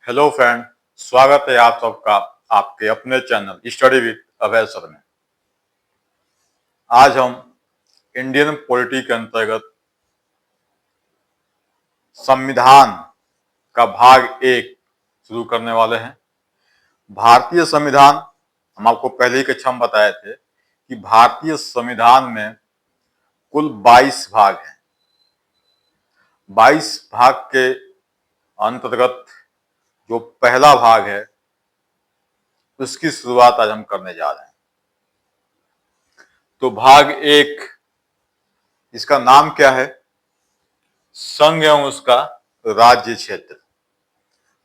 Hello friend, स्वागत है आप सबका आपके अपने channel study with Abhay sir में। आज हम इंडियन पॉलिटी के अंतर्गत संविधान का भाग एक शुरू करने वाले हैं। भारतीय संविधान, हम आपको पहले ही कक्षा में बताए थे कि भारतीय संविधान में कुल 22 भाग हैं। 22 भाग के अंतर्गत जो पहला भाग है उसकी शुरुआत आज हम करने जा रहे हैं। तो भाग एक, इसका नाम क्या है? संघ एवं उसका राज्य क्षेत्र।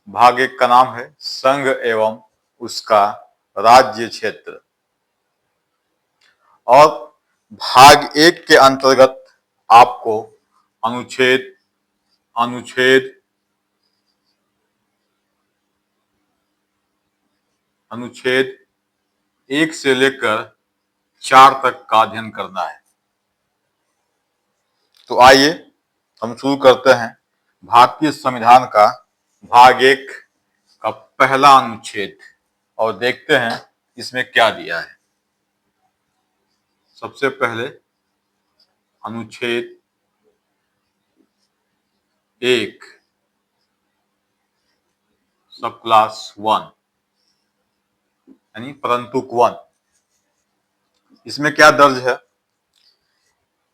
भाग एक का नाम है संघ एवं उसका राज्य क्षेत्र। और भाग एक के अंतर्गत आपको अनुच्छेद अनुच्छेद अनुच्छेद 1 से लेकर 4 तक का अध्ययन करना है। तो आइए हम शुरू करते हैं भारतीय संविधान का भाग एक का पहला अनुच्छेद और देखते हैं इसमें क्या दिया है। सबसे पहले अनुच्छेद 1 सब क्लास 1 यानी परंतुक 1। इसमें क्या दर्ज है?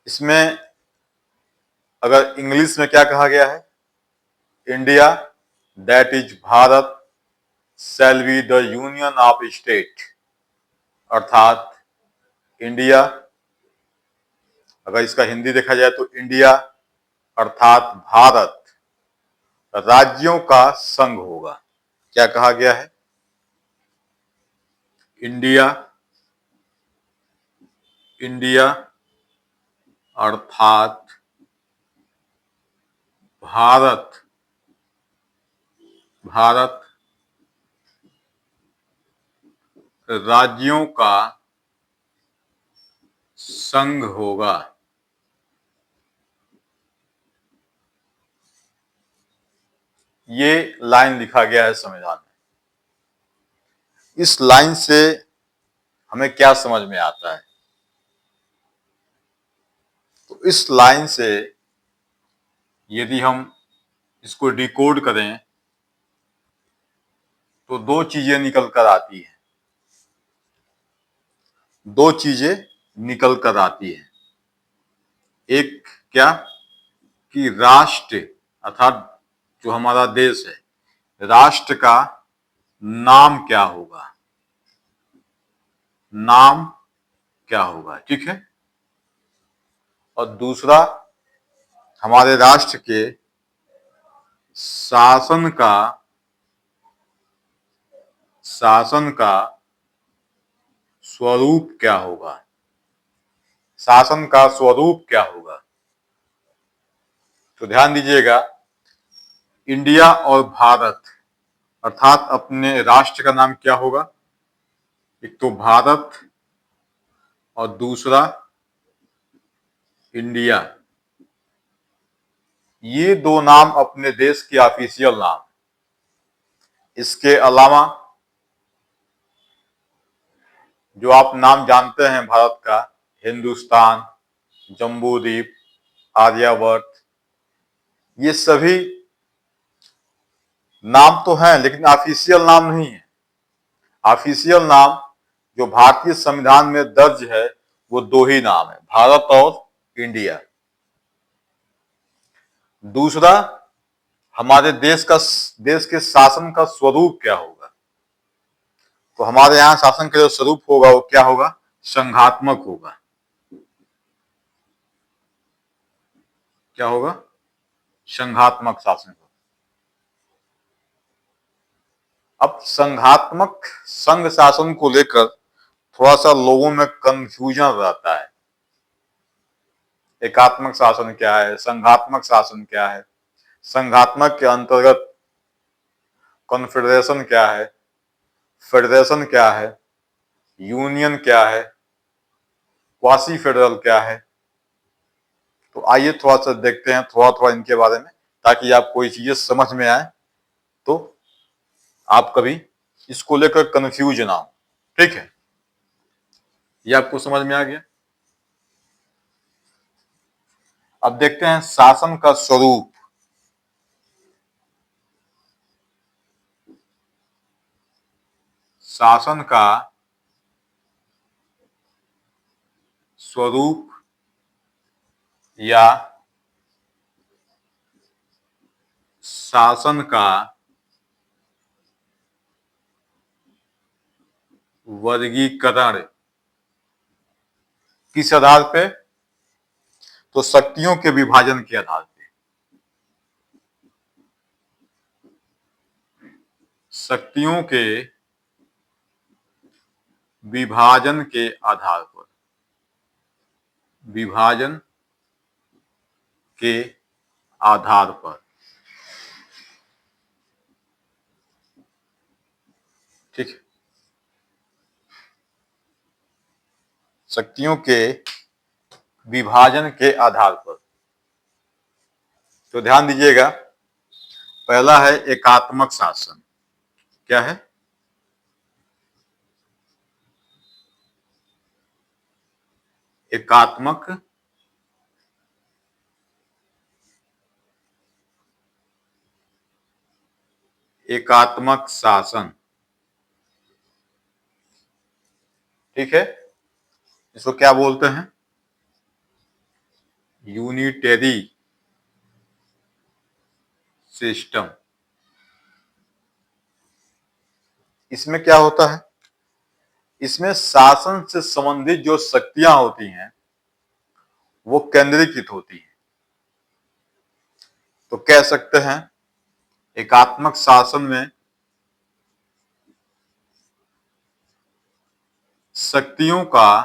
इसमें अगर इंग्लिश में क्या कहा गया है, India that is Bharat shall be the union of state, अर्थात इंडिया, अगर इसका हिंदी देखा जाए तो इंडिया अर्थात भारत राज्यों का संघ होगा। क्या कहा गया है? इंडिया इंडिया अर्थात भारत भारत राज्यों का संघ होगा। ये लाइन लिखा गया है संविधान में। इस लाइन से हमें क्या समझ में आता है? तो इस लाइन से यदि हम इसको डिकोड करें तो दो चीजें निकल कर आती हैं। दो चीजें निकल कर आती हैं। एक क्या कि राष्ट्र अर्थात जो हमारा देश है, राष्ट्र का नाम क्या होगा, नाम क्या होगा, ठीक है। और दूसरा हमारे राष्ट्र के शासन का स्वरूप क्या होगा, शासन का स्वरूप क्या होगा। तो ध्यान दीजिएगा, इंडिया और भारत अर्थात अपने राष्ट्र का नाम क्या होगा? एक तो भारत और दूसरा इंडिया। ये दो नाम अपने देश के ऑफिशियल नाम। इसके अलावा जो आप नाम जानते हैं भारत का, हिंदुस्तान, जम्बू द्वीप, आर्यावर्त, ये सभी नाम तो हैं लेकिन ऑफिशियल नाम नहीं है। ऑफिशियल नाम जो भारतीय संविधान में दर्ज है वो दो ही नाम है, भारत और इंडिया। दूसरा, हमारे देश के शासन का स्वरूप क्या होगा। तो हमारे यहाँ शासन का जो स्वरूप होगा वो क्या होगा? संघात्मक होगा। क्या होगा? संघात्मक शासन होगा। अब संघात्मक संघ शासन को लेकर थोड़ा सा लोगों में कंफ्यूजन रहता है। एकात्मक शासन क्या है, संघात्मक शासन क्या है, संघात्मक के अंतर्गत कॉन्फेडरेशन क्या है, फेडरेशन क्या है, यूनियन क्या है, क्वासी फेडरल क्या है। तो आइए थोड़ा सा देखते हैं थोड़ा थोड़ा इनके बारे में, ताकि आपको ये चीजें समझ में आए। तो आप कभी इसको लेकर कंफ्यूज ना हो। ठीक है, ये आपको समझ में आ गया। अब देखते हैं शासन का स्वरूप। शासन का स्वरूप या शासन का वर्गीकरण किस आधार पे? तो शक्तियों के विभाजन के आधार पे। शक्तियों के विभाजन के आधार पर, विभाजन के आधार पर। ठीक है, शक्तियों के विभाजन के आधार पर। तो ध्यान दीजिएगा, पहला है एकात्मक शासन। क्या है? एकात्मक एकात्मक शासन। ठीक है, इसको क्या बोलते हैं? Unitary system. इसमें क्या होता है? इसमें शासन से संबंधित जो शक्तियां होती हैं वो केंद्रीकृत होती हैं। तो कह सकते हैं एकात्मक शासन में शक्तियों का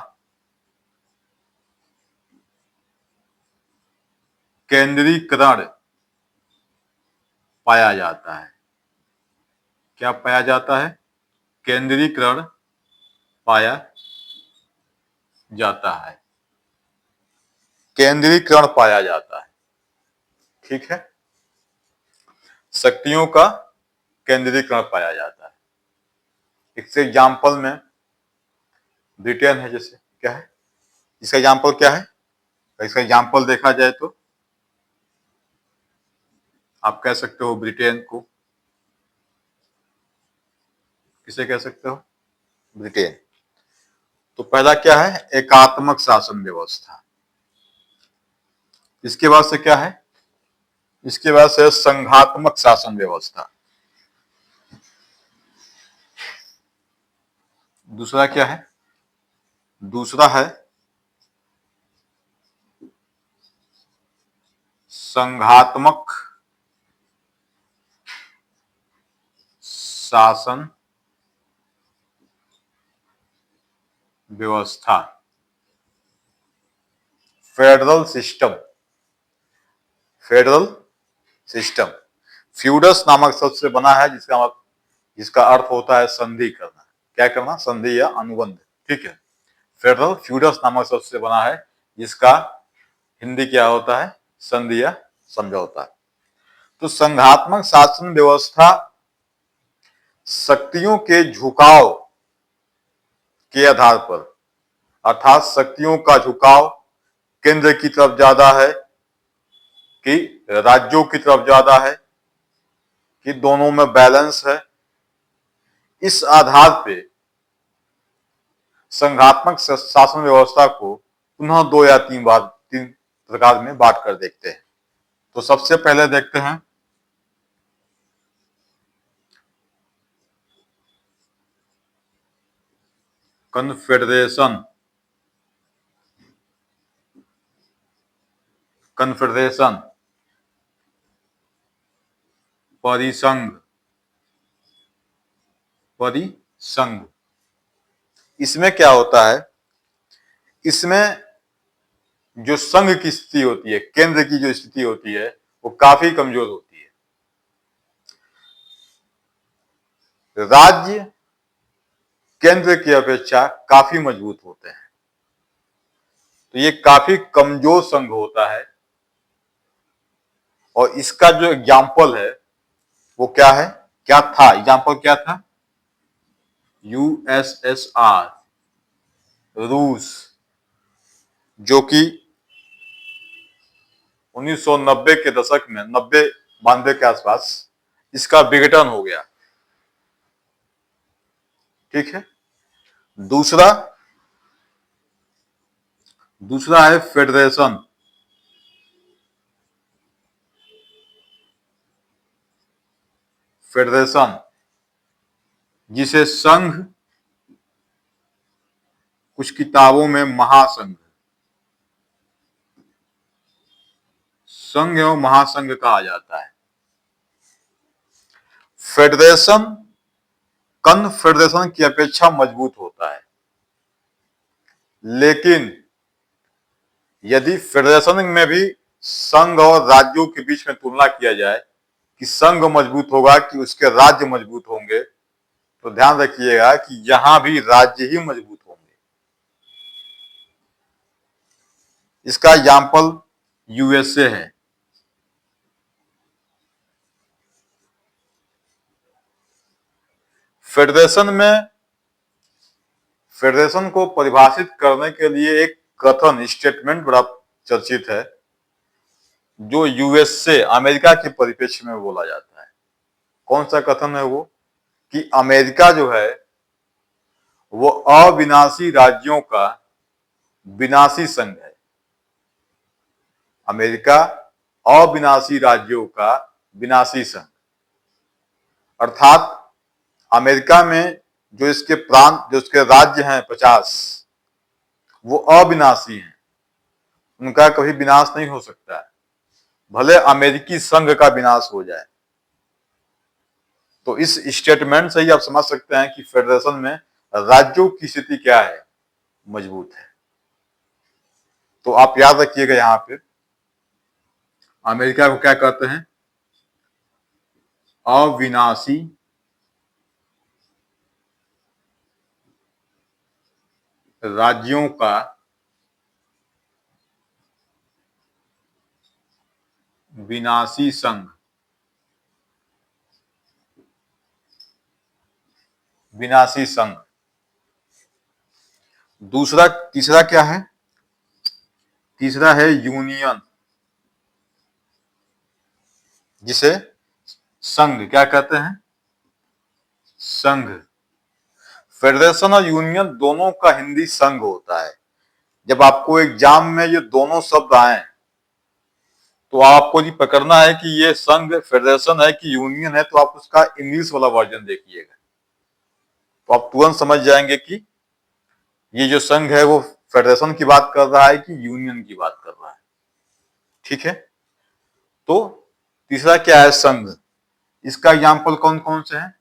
केंद्रीकरण पाया जाता है। क्या पाया जाता है? केंद्रीकरण पाया जाता है। केंद्रीकरण पाया जाता है। ठीक है, शक्तियों का केंद्रीकरण पाया जाता है। इससे एग्जाम्पल में ब्रिटेन है, जैसे क्या है इसका एग्जाम्पल? क्या है इसका एग्जाम्पल? देखा जाए तो आप कह सकते हो ब्रिटेन को, किसे कह सकते हो? ब्रिटेन। तो पहला क्या है? एकात्मक शासन व्यवस्था। इसके बाद से क्या है? इसके बाद से संघात्मक शासन व्यवस्था। दूसरा क्या है? दूसरा है संघात्मक शासन व्यवस्था, फेडरल सिस्टम। फेडरल सिस्टम फ्यूडस नामक शब्द से बना है, जिसका अर्थ होता है संधि करना। क्या करना? संधि या अनुबंध। ठीक है, फेडरल फ्यूडस नामक शब्द से बना है, जिसका हिंदी क्या होता है? संधि या समझौता। तो संघात्मक शासन व्यवस्था शक्तियों के झुकाव के आधार पर, अर्थात शक्तियों का झुकाव केंद्र की तरफ ज्यादा है कि राज्यों की तरफ ज्यादा है कि दोनों में बैलेंस है, इस आधार पे संघात्मक शासन व्यवस्था को पुनः दो या तीन प्रकार में बांट कर देखते हैं। तो सबसे पहले देखते हैं कन्फेडरेशन। कन्फेडरेशन, परिसंघ। परिसंघ, इसमें क्या होता है? इसमें जो संघ की स्थिति होती है, केंद्र की जो स्थिति होती है, वो काफी कमजोर होती है। राज्य केंद्र की अपेक्षा काफी मजबूत होते हैं। तो ये काफी कमजोर संघ होता है, और इसका जो एग्जाम्पल है वो क्या है? क्या था, एग्जाम्पल क्या था? यूएसएसआर, रूस, जो कि 1990 के दशक में 90-92 के आसपास इसका विघटन हो गया। ठीक है। दूसरा दूसरा है फेडरेशन। फेडरेशन जिसे संघ, कुछ किताबों में महासंघ, संघ एवं महासंघ कहा जाता है। फेडरेशन कन्फेडरेशन की अपेक्षा मजबूत होता है, लेकिन यदि फेडरेशन में भी संघ और राज्यों के बीच में तुलना किया जाए कि संघ मजबूत होगा कि उसके राज्य मजबूत होंगे, तो ध्यान रखिएगा कि यहां भी राज्य ही मजबूत होंगे। इसका एग्जाम्पल यूएसए है। फेडरेशन को परिभाषित करने के लिए एक कथन, स्टेटमेंट बड़ा चर्चित है, जो यूएसए, अमेरिका के परिप्रेक्ष्य में बोला जाता है। कौन सा कथन है वो? कि अमेरिका जो है वो अविनाशी राज्यों का विनाशी संघ है। अमेरिका अविनाशी राज्यों का विनाशी संघ, अर्थात अमेरिका में जो इसके प्रांत, जो इसके राज्य हैं 50, वो अविनाशी हैं, उनका कभी विनाश नहीं हो सकता है, भले अमेरिकी संघ का विनाश हो जाए। तो इस स्टेटमेंट से ही आप समझ सकते हैं कि फेडरेशन में राज्यों की स्थिति क्या है, मजबूत है। तो आप याद रखिएगा, यहां पे अमेरिका को क्या कहते हैं? अविनाशी राज्यों का विनाशी संघ। विनाशी संघ। दूसरा, तीसरा क्या है? तीसरा है यूनियन, जिसे संघ क्या कहते हैं? संघ। फेडरेशन और यूनियन दोनों का हिंदी संघ होता है। जब आपको एग्जाम में ये दोनों शब्द आए तो आपको ये पकड़ना है कि ये संघ, फेडरेशन है कि यूनियन है, तो आप उसका इंग्लिश वाला वर्जन देखिएगा, तो आप तुरंत समझ जाएंगे कि ये जो संघ है वो फेडरेशन की बात कर रहा है कि यूनियन की बात कर रहा है। ठीक है। तो तीसरा क्या है? संघ। इसका एग्जाम्पल कौन कौन से हैं?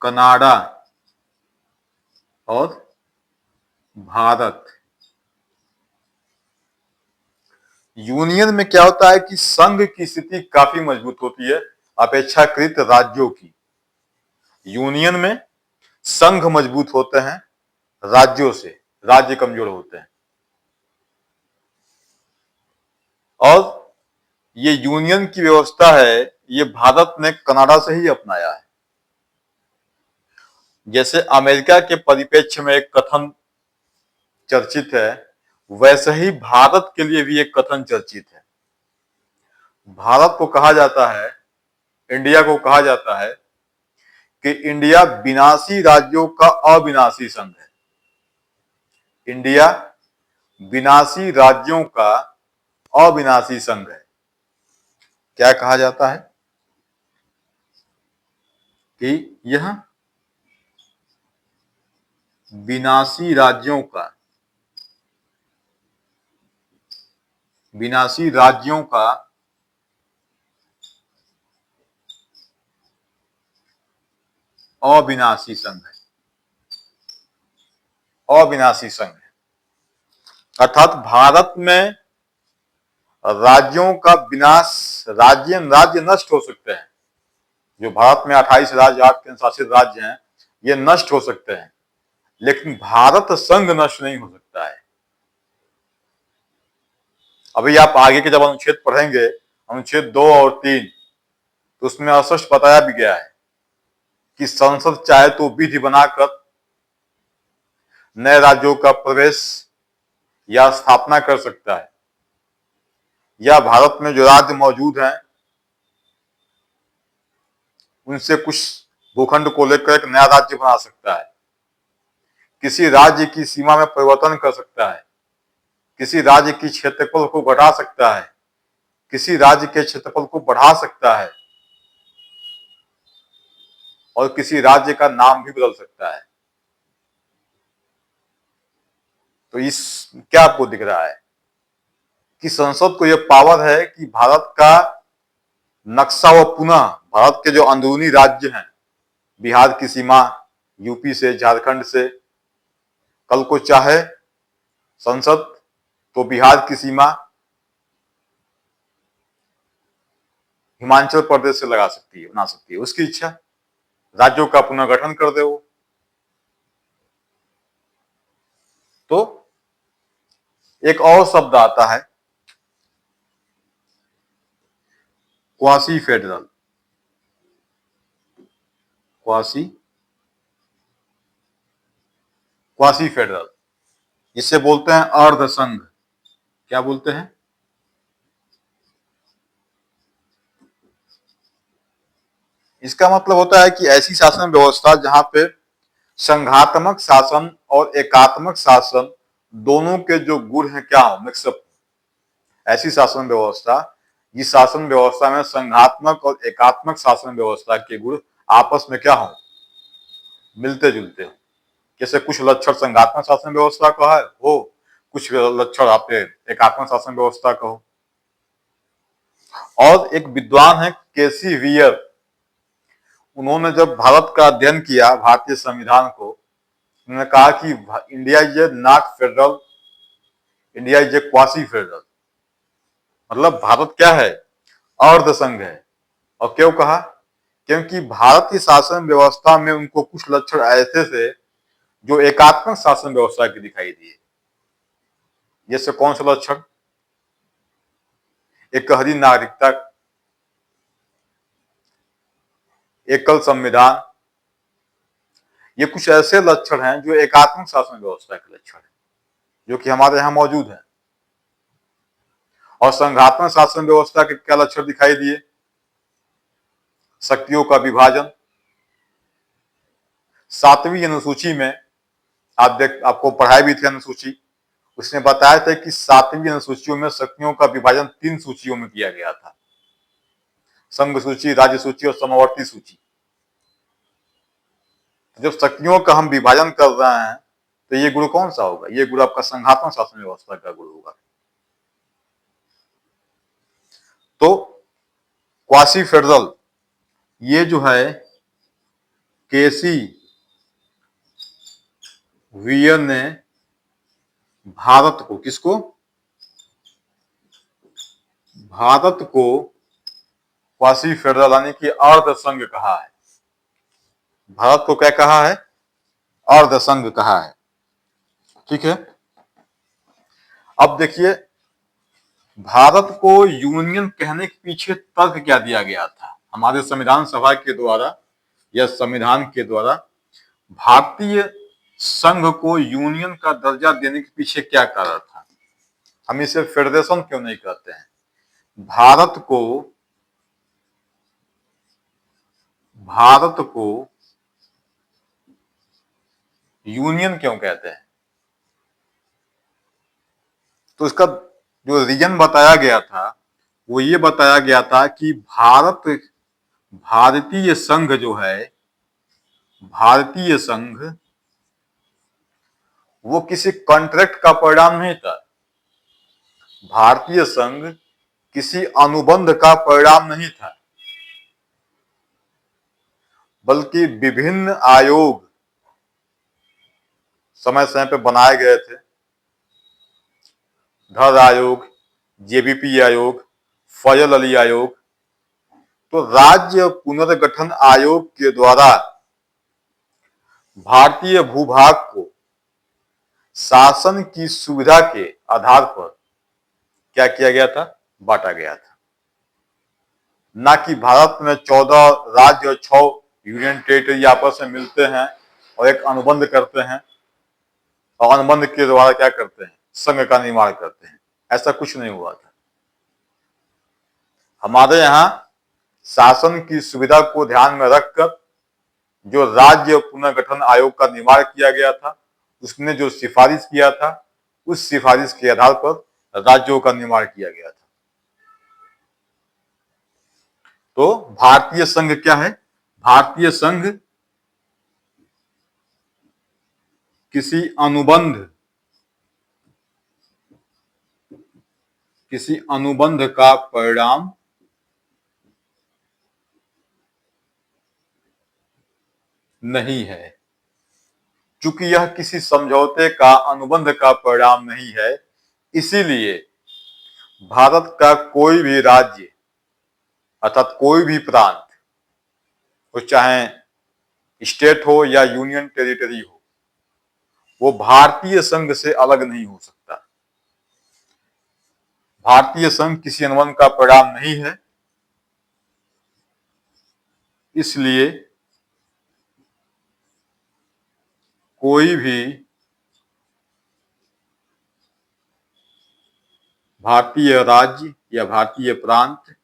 कनाडा और भारत। यूनियन में क्या होता है कि संघ की स्थिति काफी मजबूत होती है अपेक्षाकृत राज्यों की। यूनियन में संघ मजबूत होते हैं राज्यों से, राज्य कमजोर होते हैं। और ये यूनियन की व्यवस्था है, ये भारत ने कनाडा से ही अपनाया है। जैसे अमेरिका के परिप्रेक्ष्य में एक कथन चर्चित है, वैसे ही भारत के लिए भी एक कथन चर्चित है। भारत को कहा जाता है, इंडिया को कहा जाता है कि इंडिया विनाशी राज्यों का अविनाशी संघ है। इंडिया विनाशी राज्यों का अविनाशी संघ है। क्या कहा जाता है? कि यह विनाशी राज्यों का अविनाशी संघ है। अविनाशी संघ है, अर्थात भारत में राज्यों का विनाश, राज्य नष्ट हो सकते हैं। जो भारत में 28 राज्य, 8 केंद्र शासित राज्य हैं, ये नष्ट हो सकते हैं, लेकिन भारत संघ नष्ट नहीं हो सकता है। अभी आप आगे के जब अनुच्छेद पढ़ेंगे, अनुच्छेद 2 और 3, तो उसमें स्पष्ट बताया भी गया है कि संसद चाहे तो विधि बनाकर नए राज्यों का प्रवेश या स्थापना कर सकता है, या भारत में जो राज्य मौजूद हैं उनसे कुछ भूखंड को लेकर एक नया राज्य बना सकता है, किसी राज्य की सीमा में परिवर्तन कर सकता है, किसी राज्य की क्षेत्रफल को घटा सकता है, किसी राज्य के क्षेत्रफल को बढ़ा सकता है और किसी राज्य का नाम भी बदल सकता है। तो इस क्या आपको दिख रहा है कि संसद को यह पावर है कि भारत का नक्शा व पुनः भारत के जो अंदरूनी राज्य हैं, बिहार की सीमा यूपी से, झारखंड से, कल को चाहे संसद तो बिहार की सीमा हिमाचल प्रदेश से लगा सकती है, बना सकती है, उसकी इच्छा, राज्यों का पुनर्गठन कर दे वो। तो एक और शब्द आता है क्वासी फेडरल। क्वासी फेडरल इसे बोलते हैं अर्ध संघ। क्या बोलते हैं? इसका मतलब होता है कि ऐसी शासन व्यवस्था जहां पे संघात्मक शासन और एकात्मक शासन दोनों के जो गुण हैं क्या हो, मिक्सअप। ऐसी शासन व्यवस्था, जिस शासन व्यवस्था में संघात्मक और एकात्मक शासन व्यवस्था के गुण आपस में क्या हो, मिलते जुलते हो। जैसे कुछ लक्षण संघात्मक शासन व्यवस्था का है हो, कुछ लक्षण आपके एकात्मक शासन व्यवस्था का हो। और एक विद्वान है केसी वियर, उन्होंने जब भारत का अध्ययन किया, भारतीय संविधान को, उन्होंने कहा कि India is a not federal, India is a quasi federal. मतलब भारत क्या है, अर्ध संघ है। और क्यों कहा? क्योंकि भारत की शासन व्यवस्था में उनको कुछ लक्षण ऐसे थे जो एकात्मक शासन व्यवस्था के दिखाई दिए। जैसे कौन सा लक्षण? एकहरी नागरिकता, एकल संविधान, ये कुछ ऐसे लक्षण हैं जो एकात्मक शासन व्यवस्था के लक्षण हैं, जो कि हमारे यहाँ मौजूद हैं। और संघात्मक शासन व्यवस्था के क्या लक्षण दिखाई दिए? शक्तियों का विभाजन। 7वीं अनुसूची में आपको पढ़ाई भी थी अनुसूची, उसने बताया था कि 7वीं अनुसूचियों में शक्तियों का विभाजन 3 सूचियों में किया गया था, संघ सूची, राज्य सूची और समवर्ती सूची। जब शक्तियों का हम विभाजन कर रहे हैं तो ये गुण कौन सा होगा? ये गुण आपका संघात्मक शासन व्यवस्था का गुण होगा। तो क्वासी फेडरल, ये जो है केसी वियर ने भारत को, किसको? भारत को क्वासी फेडरल यानी कि अर्ध संघ कहा है। भारत को क्या कहा है? अर्ध संघ कहा है। ठीक है। अब देखिए, भारत को यूनियन कहने के पीछे तर्क क्या दिया गया था हमारे संविधान सभा के द्वारा या संविधान के द्वारा? भारतीय संघ को यूनियन का दर्जा देने के पीछे क्या कारण था? हम इसे फेडरेशन क्यों नहीं कहते हैं? भारत को यूनियन क्यों कहते हैं? तो इसका जो रीजन बताया गया था वो ये बताया गया था कि भारतीय संघ जो है, भारतीय संघ वो किसी कॉन्ट्रैक्ट का परिणाम नहीं था। भारतीय संघ किसी अनुबंध का परिणाम नहीं था, बल्कि विभिन्न आयोग समय समय पर बनाए गए थे। धर आयोग, जेबीपी आयोग, फजल अली आयोग। तो राज्य पुनर्गठन आयोग के द्वारा भारतीय भूभाग को शासन की सुविधा के आधार पर क्या किया गया था? बांटा गया था। ना कि भारत में 14 राज्य और 6 यूनियन टेरिटरी आपस में मिलते हैं और एक अनुबंध करते हैं और अनुबंध के द्वारा क्या करते हैं, संघ का निर्माण करते हैं। ऐसा कुछ नहीं हुआ था। हमारे यहाँ शासन की सुविधा को ध्यान में रखकर जो राज्य पुनर्गठन आयोग का निर्माण किया गया था, उसने जो सिफारिश किया था, उस सिफारिश के आधार पर राज्यों का निर्माण किया गया था। तो भारतीय संघ क्या है? भारतीय संघ किसी अनुबंध का परिणाम नहीं है। चूंकि यह किसी समझौते का अनुबंध का परिणाम नहीं है, इसीलिए भारत का कोई भी राज्य अर्थात कोई भी प्रांत, वो चाहे स्टेट हो या यूनियन टेरिटरी हो, वो भारतीय संघ से अलग नहीं हो सकता। भारतीय संघ किसी अनुबंध का परिणाम नहीं है, इसलिए कोई भी भारतीय राज्य या भारतीय प्रांत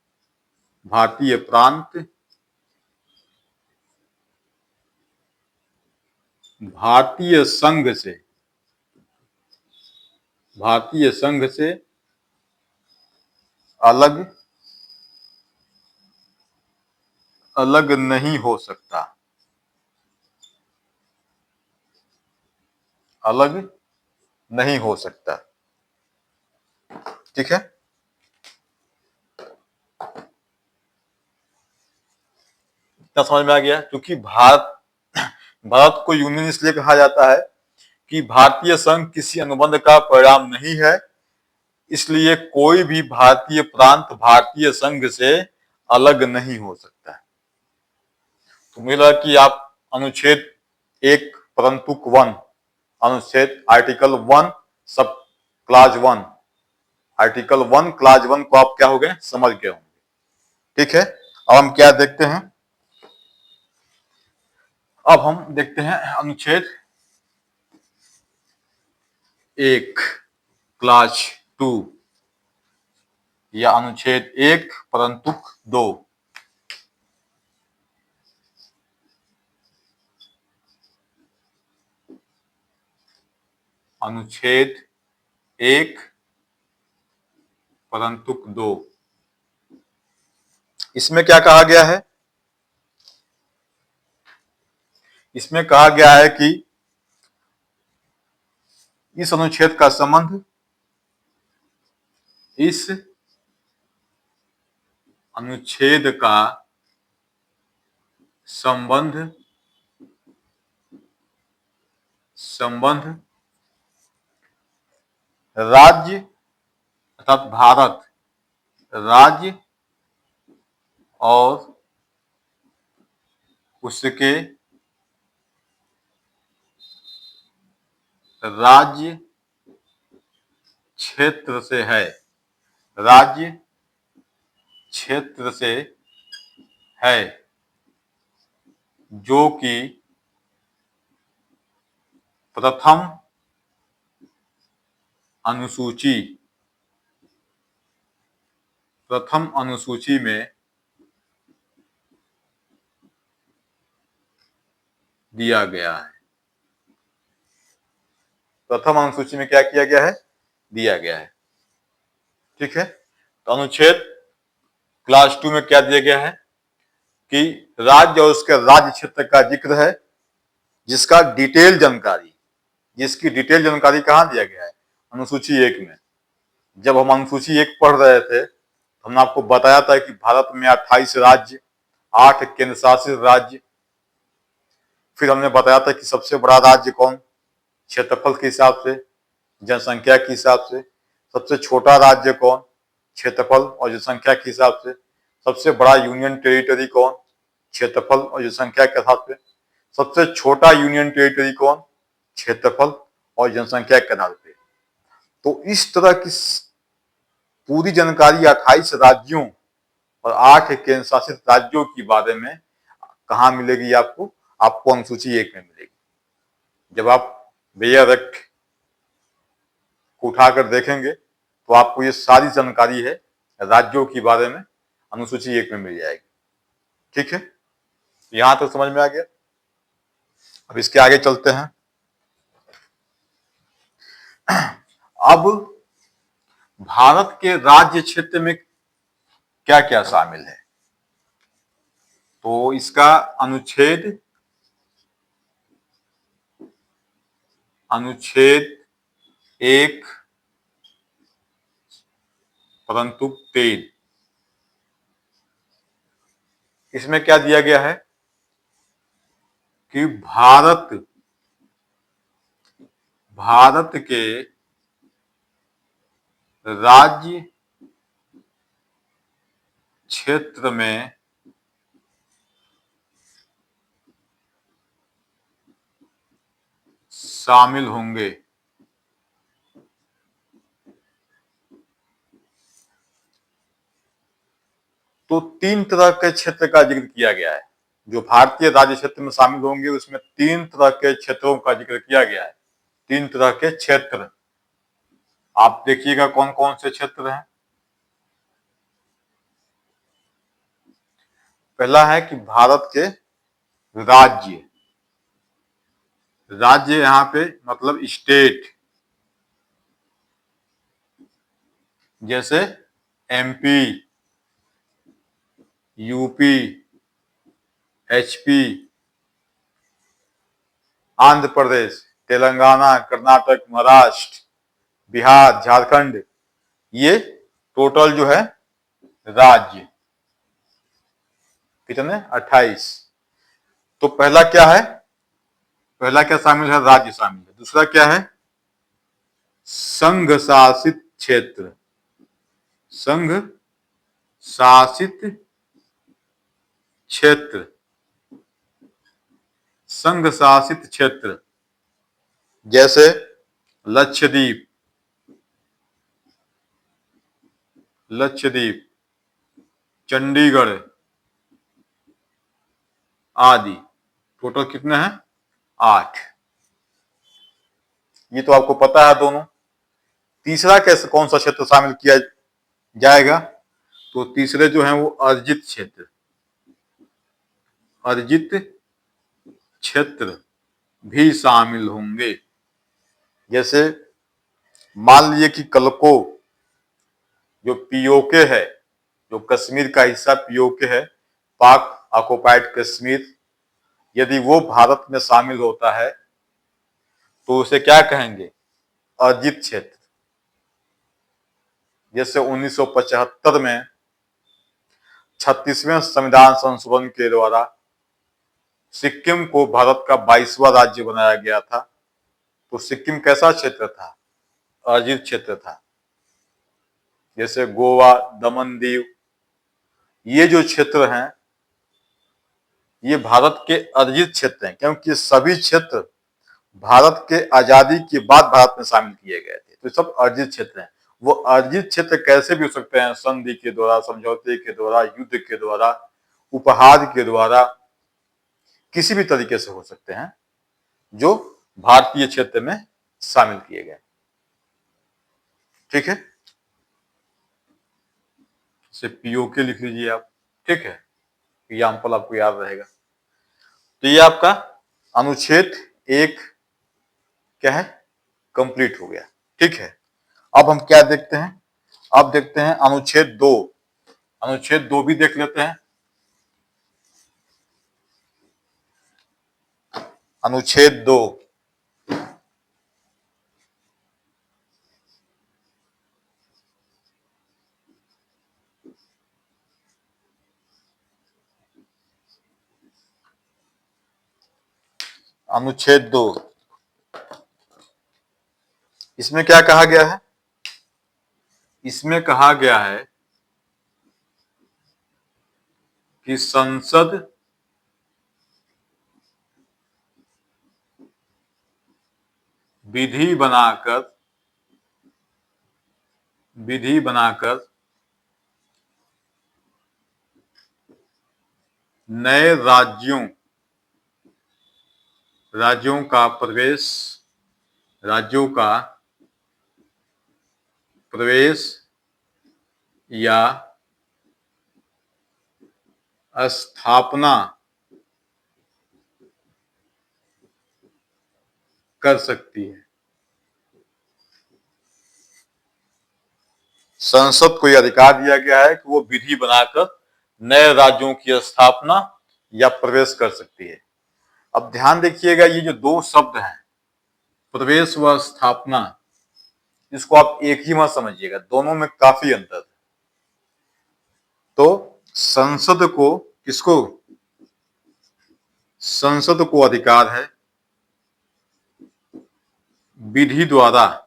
भारतीय संघ से अलग नहीं हो सकता। अलग नहीं हो सकता। ठीक है। क्या समझ में आ गया? क्योंकि भारत को यूनियन इसलिए कहा जाता है कि भारतीय संघ किसी अनुबंध का परिणाम नहीं है, इसलिए कोई भी भारतीय प्रांत भारतीय संघ से अलग नहीं हो सकता है। तो मुझे लगा कि आप अनुच्छेद 1 परंतुक 1, अनुच्छेद आर्टिकल 1 सब क्लाज 1, आर्टिकल 1 क्लाज 1 को आप क्या हो गए, समझ गए होंगे। ठीक है। अब हम क्या देखते हैं? अब हम देखते हैं अनुच्छेद 1 क्लास 2 या अनुच्छेद 1 परंतुक 2। अनुच्छेद 1 परंतुक 2, इसमें क्या कहा गया है? इसमें कहा गया है कि इस अनुच्छेद का संबंध इस अनुच्छेद का संबंध राज्य अर्थात भारत राज्य और उसके राज्य क्षेत्र से है। राज्य क्षेत्र से है, जो कि प्रथम अनुसूची में दिया गया है। प्रथम अनुसूची में क्या किया गया है? दिया गया है। ठीक है। तो अनुच्छेद क्लास 2 में क्या दिया गया है कि राज्य और उसके राज्य क्षेत्र का जिक्र है, जिसकी डिटेल जानकारी कहाँ दिया गया है? अनुसूची 1 में। जब हम अनुसूची 1 पढ़ रहे थे तो हमने आपको बताया था कि भारत में 28 राज्य, 8 केंद्र शासित राज्य। फिर हमने बताया था कि सबसे बड़ा राज्य कौन, क्षेत्रफल के हिसाब से, जनसंख्या के हिसाब से। सबसे छोटा राज्य कौन, क्षेत्रफल और जनसंख्या के हिसाब से। सबसे बड़ा यूनियन टेरिटरी कौन, क्षेत्रफल और जनसंख्या के हिसाब से। सबसे छोटा यूनियन टेरिटरी कौन, क्षेत्रफल और जनसंख्या के आधार पे। तो इस तरह की पूरी जानकारी 28 राज्यों और 8 केंद्र शासित राज्यों के बारे में कहाँ मिलेगी आपको? आपको अनुसूची 1 में मिलेगी। जब आप व्यय एक्ट को उठाकर देखेंगे तो आपको ये सारी जानकारी है राज्यों के बारे में अनुसूची 1 में मिल जाएगी। ठीक है, यहां तक समझ में आ गया। अब इसके आगे चलते हैं। अब भारत के राज्य क्षेत्र में क्या क्या शामिल है? तो इसका अनुच्छेद 1 परंतु 3 इसमें क्या दिया गया है कि भारत के राज्य क्षेत्र में शामिल होंगे तो 3 तरह के क्षेत्र का जिक्र किया गया है। जो भारतीय राज्य क्षेत्र में शामिल होंगे उसमें 3 तरह के क्षेत्रों का जिक्र किया गया है। 3 तरह के क्षेत्र, आप देखिएगा कौन कौन से क्षेत्र हैं। पहला है कि भारत के राज्य यहाँ पे मतलब स्टेट, जैसे MP, UP, HP, Andhra Pradesh, Telangana, Karnataka, Maharashtra, Bihar, Jharkhand, ये टोटल जो है राज्य कितने? 28। तो पहला क्या है? पहला क्या शामिल है? राज्य शामिल है। दूसरा क्या है? संघ शासित क्षेत्र, संघ शासित क्षेत्र, संघ शासित क्षेत्र जैसे लक्षद्वीप, चंडीगढ़ आदि। टोटल कितने हैं? 8। ये तो आपको पता है दोनों। तीसरा कैसे, कौन सा क्षेत्र शामिल किया जाएगा? तो तीसरे जो हैं वो अर्जित क्षेत्र, अर्जित क्षेत्र भी शामिल होंगे। जैसे मान लीजिए कि कलको जो पीओके है, जो कश्मीर का हिस्सा पीओके है, पाक ऑक्युपाइड कश्मीर, यदि वो भारत में शामिल होता है तो उसे क्या कहेंगे? अर्जित क्षेत्र। जैसे 1975 में 36वें संविधान संशोधन के द्वारा सिक्किम को भारत का 22वां राज्य बनाया गया था, तो सिक्किम कैसा क्षेत्र था? अर्जित क्षेत्र था। जैसे गोवा, दमन दीव, ये जो क्षेत्र हैं ये भारत के अर्जित क्षेत्र हैं, क्योंकि सभी क्षेत्र भारत के आजादी के बाद भारत में शामिल किए गए थे, तो सब अर्जित क्षेत्र हैं। वो अर्जित क्षेत्र कैसे भी हो सकते हैं? संधि के द्वारा, समझौते के द्वारा, युद्ध के द्वारा, उपहार के द्वारा, किसी भी तरीके से हो सकते हैं जो भारतीय क्षेत्र में शामिल किए गए। ठीक है, इसे पीओके लिख लीजिए आप। ठीक है, एग्जाम्पल आपको याद रहेगा। तो ये आपका अनुच्छेद 1 क्या है? कंप्लीट हो गया। ठीक है, अब हम क्या देखते हैं? अब देखते हैं अनुच्छेद 2। अनुच्छेद 2 भी देख लेते हैं। अनुच्छेद 2, अनुच्छेद 2 इसमें क्या कहा गया है? इसमें कहा गया है कि संसद विधि बनाकर नए राज्यों का प्रवेश राज्यों का प्रवेश या स्थापना कर सकती है। संसद को यह अधिकार दिया गया है कि वो विधि बनाकर नए राज्यों की स्थापना या प्रवेश कर सकती है। अब ध्यान देखिएगा, ये जो दो शब्द हैं, प्रवेश व स्थापना, इसको आप एक ही मत समझिएगा, दोनों में काफी अंतर है। तो संसद को अधिकार है विधि द्वारा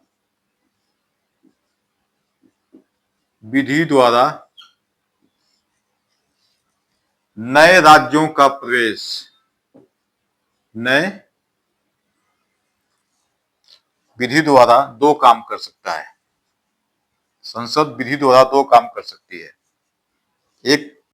नए राज्यों का प्रवेश, नए विधि द्वारा दो काम कर सकता है। संसद विधि द्वारा दो काम कर सकती है। एक